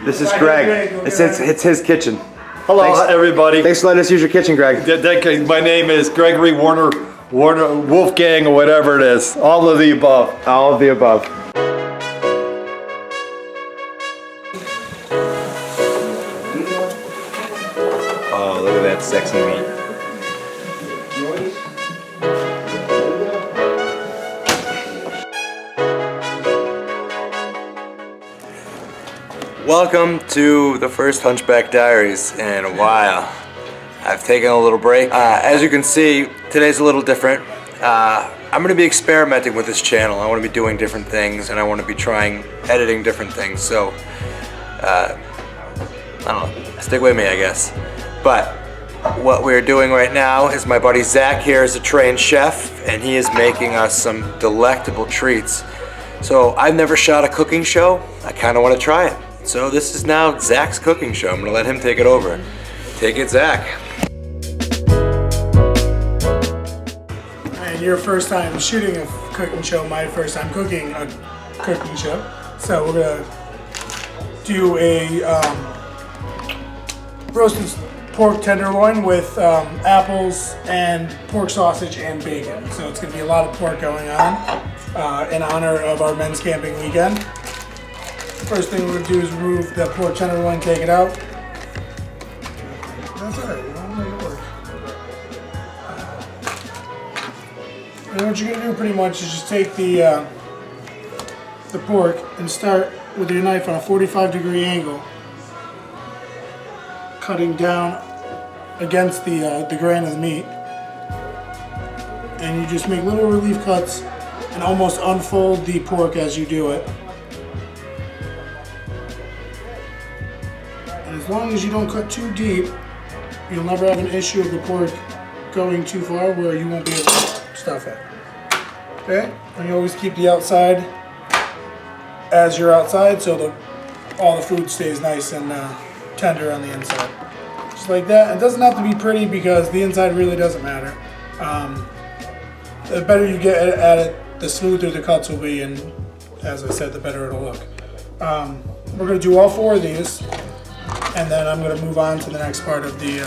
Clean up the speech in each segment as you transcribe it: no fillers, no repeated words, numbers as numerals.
This is Greg. It's his kitchen. Hello, Thanks. everybody. Thanks for letting us use your kitchen, Greg. My name is Gregory Warner Wolfgang, or whatever it is. All of the above. All of the above. Oh, look at that sexy meat. Welcome to the first Hunchback Diaries in a while. I've taken a little break. As you can see, today's a little different. I'm going to be experimenting with this channel. I want to be doing different things, and I want to be trying editing different things. So, I don't know, stick with me, I guess. But what we're doing right now is my buddy Zach here is a trained chef, and he is making us some delectable treats. So I've never shot a cooking show. I kind of want to try it. So this is now Zach's cooking show. I'm going to let him take it over. Take it, Zach. And your first time shooting a cooking show, my first time cooking a cooking show. So we're going to do a roasted pork tenderloin with apples and pork sausage and bacon. So it's going to be a lot of pork going on in honor of our men's camping weekend. First thing we're going to do is remove the pork tenderloin, take it out. That's alright, we don't make it work. And what you're going to do pretty much is just take the pork and start with your knife on a 45-degree angle, cutting down against the grain of the meat. And you just make little relief cuts and almost unfold the pork as you do it. And as long as you don't cut too deep, you'll never have an issue of the pork going too far where you won't be able to stuff it. Okay? And you always keep the outside as you're outside so all the food stays nice and tender on the inside. Just like that. It doesn't have to be pretty because the inside really doesn't matter. The better you get at it, the smoother the cuts will be, and as I said, the better it'll look. We're going to do all 4 of these. And then I'm going to move on to the next part of the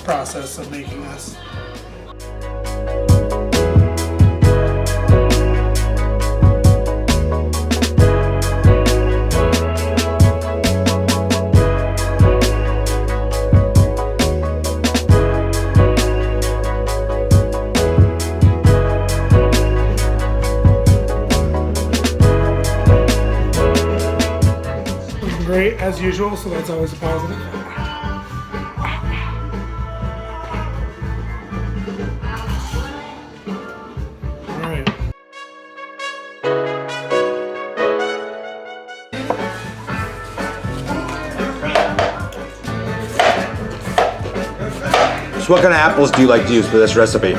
process of making this. Great as usual, so that's always a positive. Alright. So what kind of apples do you like to use for this recipe?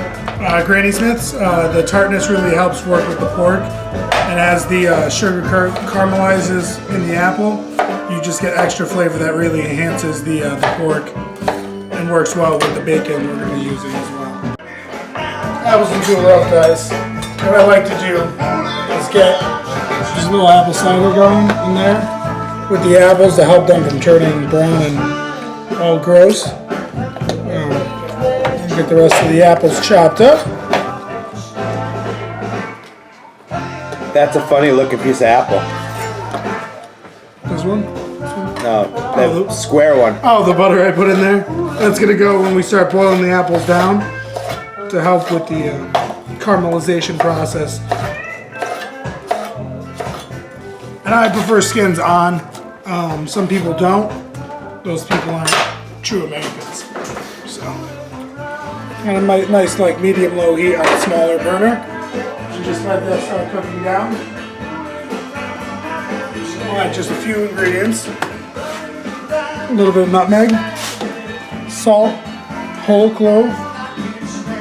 Granny Smith's. The tartness really helps work with the pork, and as the sugar caramelizes in the apple, you just get extra flavor that really enhances the pork and works well with the bacon we're going to be using as well. Apples and 2 rough dice. What I like to do is get just a little apple cider going in there with the apples to help them from turning brown and all gross. Get the rest of the apples chopped up. That's a funny looking piece of apple. This one? No, that square one. Oh, the butter I put in there. That's gonna go when we start boiling the apples down to help with the caramelization process. And I prefer skins on. Some people don't. Those people aren't true Americans. So, and a nice like medium-low heat on a smaller burner. And just let that start cooking down. Alright, just a few ingredients. A little bit of nutmeg, salt, whole clove,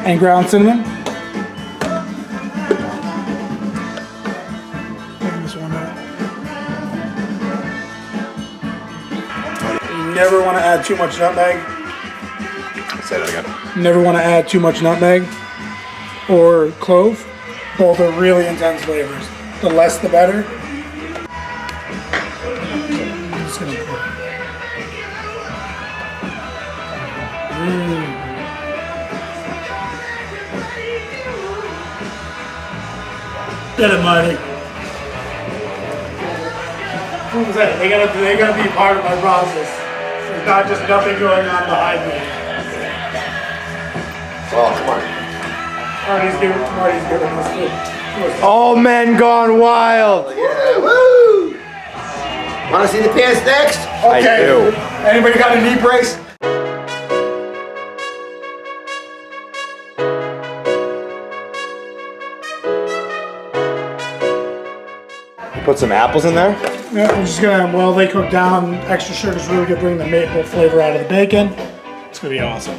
and ground cinnamon. This one out. You never want to add too much nutmeg. Say that again. You never want to add too much nutmeg or clove. Both are really intense flavors. The less the better. just gonna pour. Get it, Marty. What was that? They gotta be part of my process. There's not just nothing going on behind me. Oh, come on. Marty's giving us food. All men gone wild. Yeah, woo! Wanna see the pants next? I do. Anybody got a knee brace? Put some apples in there. Yeah, I'm just gonna, while they cook down, extra sugar's really gonna bring the maple flavor out of the bacon. It's gonna be awesome.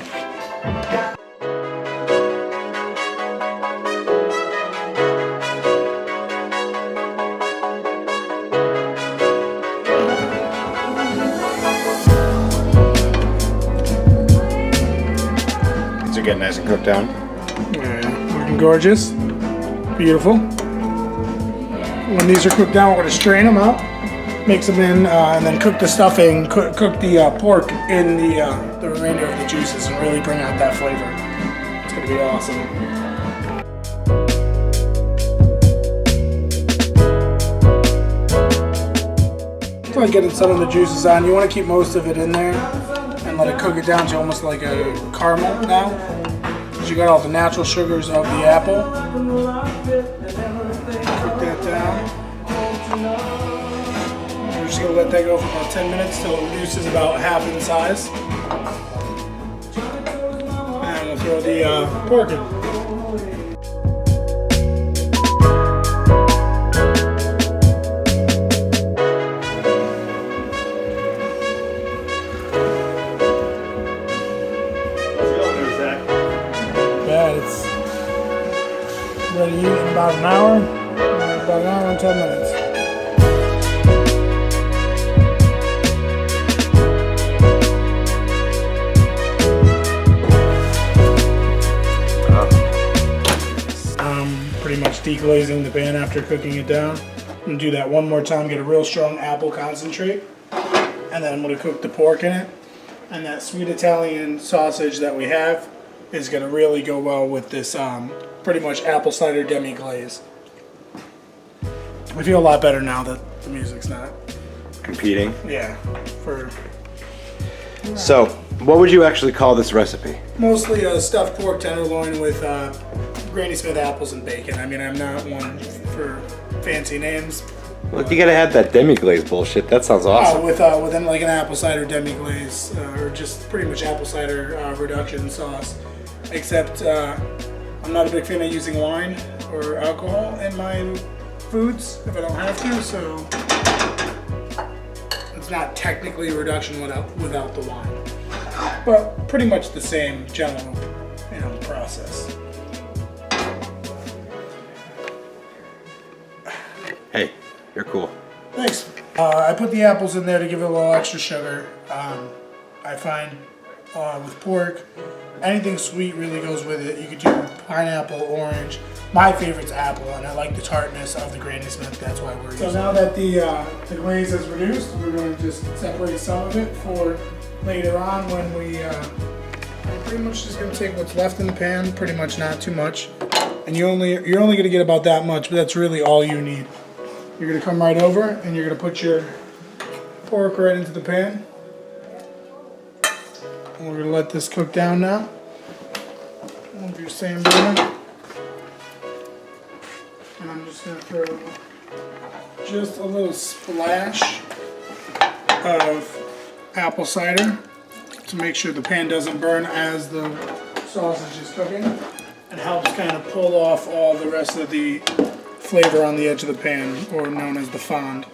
These are getting nice and cooked down. Yeah, looking gorgeous. Beautiful. When these are cooked down, we're going to strain them out, mix them in, and then cook the stuffing, cook the pork in the remainder of the juices and really bring out that flavor. It's going to be awesome. It's like getting some of the juices on. You want to keep most of it in there and let it cook it down to almost like a caramel now. Because you got all the natural sugars of the apple. Cook that down. We're just going to let that go for about 10 minutes till it reduces about half in size. And we'll throw the pork in. Yeah, it's ready to eat in about an hour. About an hour and 10 minutes. Pretty much deglazing the pan after cooking it down. I'm gonna do that one more time, get a real strong apple concentrate, and then I'm gonna cook the pork in it. And that sweet Italian sausage that we have is gonna really go well with this pretty much apple cider demiglaze. I feel a lot better now that the music's not. Competing. Yeah, for So, what would you actually call this recipe? mostly stuffed pork tenderloin with Granny Smith apples and bacon. I mean, I'm not one for fancy names. Look, you gotta have that demi-glaze bullshit. That sounds awesome. Within like an apple cider demiglaze or just pretty much apple cider reduction sauce. Except I'm not a big fan of using wine or alcohol in my foods if I don't have to, so it's not technically a reduction without the wine, but pretty much the same general, process. Hey, you're cool. Thanks. I put the apples in there to give it a little extra sugar. I find with pork, anything sweet really goes with it. You could do pineapple, orange. My favorite's apple, and I like the tartness of the Granny Smith. That's why we're using it. So now that the glaze is reduced, we're going to just separate some of it for later on when we pretty much just going to take what's left in the pan, pretty much not too much. And you're only going to get about that much, but that's really all you need. You're going to come right over and you're going to put your pork right into the pan. And we're going to let this cook down now. Over your same burner. And I'm just going to throw just a little splash of apple cider to make sure the pan doesn't burn as the sausage is cooking. It helps kind of pull off all the rest of the flavor on the edge of the pan, or known as the fond.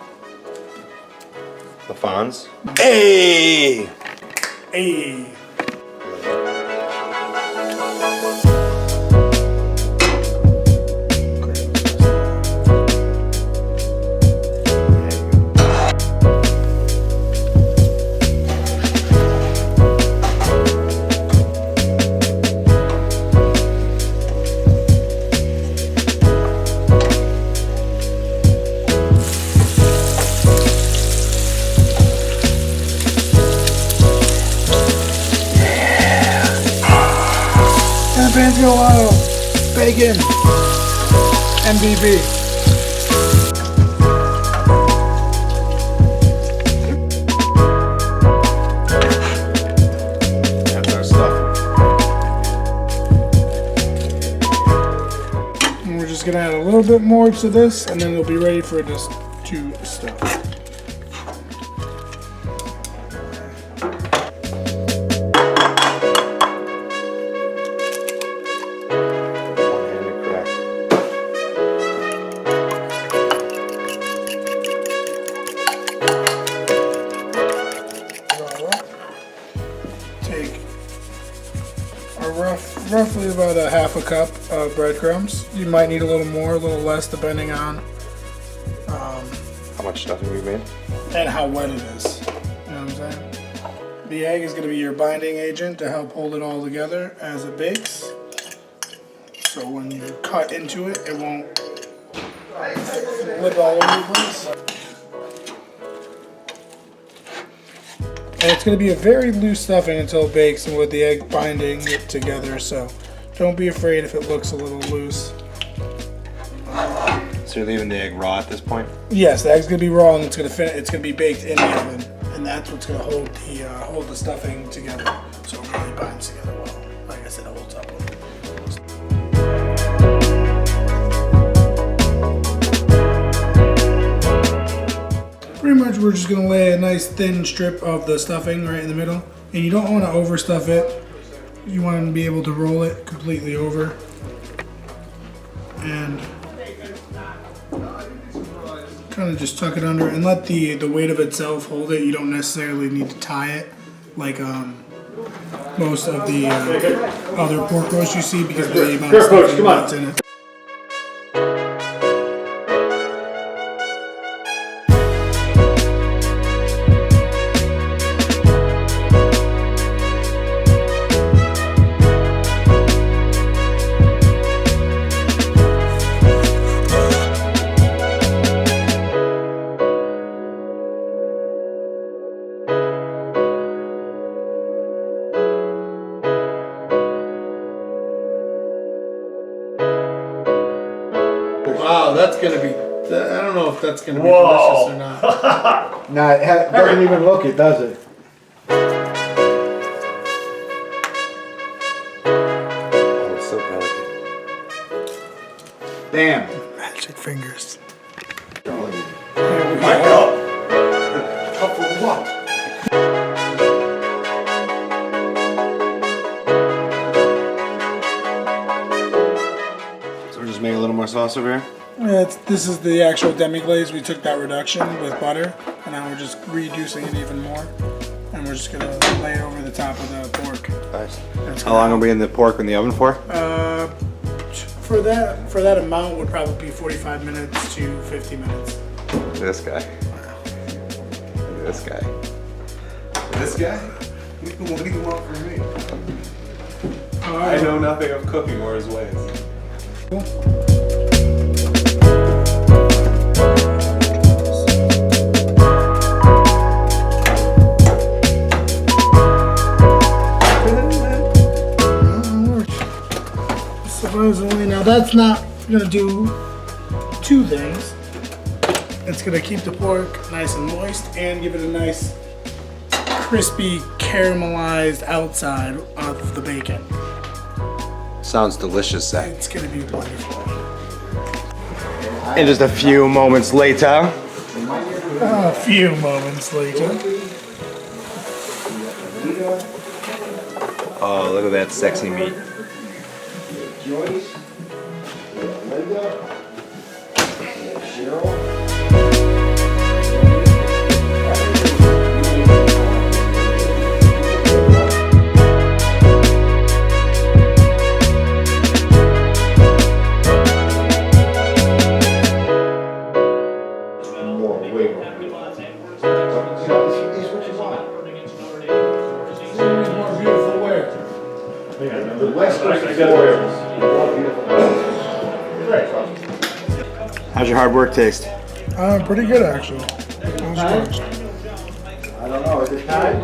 The Fonz. Hey! Hey! original bacon, MBB. That's our stuff. And we're just gonna add a little bit more to this, and then it'll be ready for this to stuff. Take roughly about a half a cup of breadcrumbs. You might need a little more, a little less, depending on How much stuffing we made? and how wet it is. You know what I'm saying? The egg is going to be your binding agent to help hold it all together as it bakes. So when you cut into it, it won't flip all over the place. And it's going to be a very loose stuffing until it bakes and with the egg binding it together, so don't be afraid if it looks a little loose. So you're leaving the egg raw at this point? Yes, the egg's going to be raw and it's going to be baked in the oven, and that's what's going to hold the stuffing together, so it really binds together well. Like I said, it holds up well. Pretty much we're just going to lay a nice thin strip of the stuffing right in the middle, and you don't want to overstuff it. You want to be able to roll it completely over, and kind of just tuck it under and let the weight of itself hold it. You don't necessarily need to tie it like most of the other pork roasts you see, because of the amount of stuffing that's in it. Wow, that's gonna be. I don't know if that's gonna be delicious or not. No, it doesn't even look it, does it? Oh, it's so delicate. Damn. Magic fingers. My God. Cup of what? So we're just making a little more sauce over here? This is the actual demiglaze. We took that reduction with butter, and now we're just reducing it even more. And we're just gonna lay it over the top of the pork. Nice. How long are we in the pork in the oven for? For that amount would probably be 45 minutes to 50 minutes. Look at this guy. Look at this guy. This guy? What do you want from me? I know nothing of cooking or his ways. Supposedly, now that's not gonna do two things. It's gonna keep the pork nice and moist and give it a nice crispy caramelized outside of the bacon. Sounds delicious, Zach. It's gonna be wonderful. And just a few moments later. A few moments later. Oh, look at that sexy meat. How's your hard work taste? Pretty good actually. I don't know, is it time?